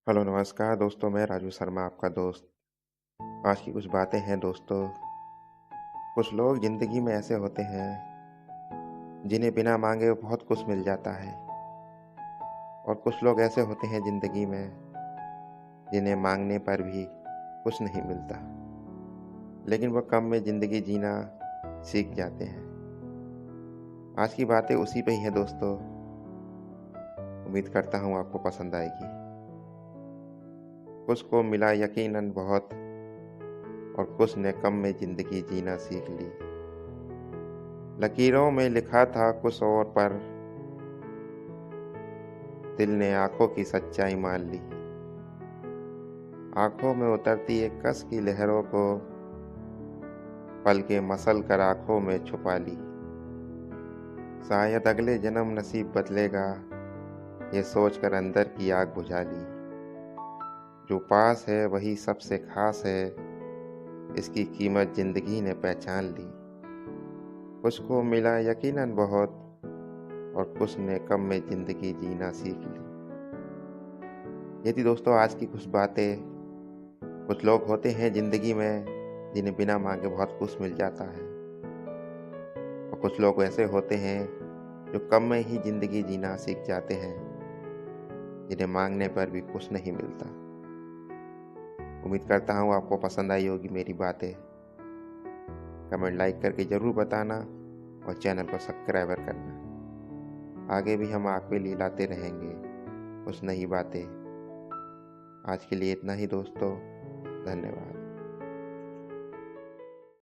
Hello नमस्कार दोस्तों, मैं राजू शर्मा आपका दोस्त। आज की कुछ बातें हैं दोस्तों। कुछ लोग ज़िंदगी में ऐसे होते हैं जिन्हें बिना माँगे बहुत कुछ मिल जाता है, और कुछ लोग ऐसे होते हैं ज़िंदगी में जिन्हें माँगने पर भी कुछ नहीं मिलता, लेकिन वह कम में ज़िंदगी जीना सीख जाते हैं। आज की बातें उसी पे ही हैं दोस्तों। उम्मीद करता हूँ आपको पसंद आएगी। कुछ को मिला यकीनन बहुत, और कुछ ने कम में ज़िंदगी जीना सीख ली। लकीरों में लिखा था कुछ और, पर दिल ने आंखों की सच्चाई मान ली। आंखों में उतरती एक कस की लहरों को पल के मसल कर आंखों में छुपा ली। शायद अगले जन्म नसीब बदलेगा, ये सोच कर अंदर की आग बुझा ली। जो पास है वही सबसे खास है, इसकी कीमत जिंदगी ने पहचान ली। कुछ को मिला यकीनन बहुत, और कुछ ने कम में जिंदगी जीना सीख ली। ये थी दोस्तों आज की कुछ बातें। कुछ लोग होते हैं ज़िंदगी में जिन्हें बिना माँगे बहुत कुछ मिल जाता है, और कुछ लोग ऐसे होते हैं जो कम में ही ज़िंदगी जीना सीख जाते हैं, जिन्हें माँगने पर भी कुछ नहीं मिलता। उम्मीद करता हूँ आपको पसंद आई होगी मेरी बातें। कमेंट लाइक करके ज़रूर बताना, और चैनल को सब्सक्राइबर करना। आगे भी हम आपके लिए लाते रहेंगे कुछ नई बातें। आज के लिए इतना ही दोस्तों। धन्यवाद।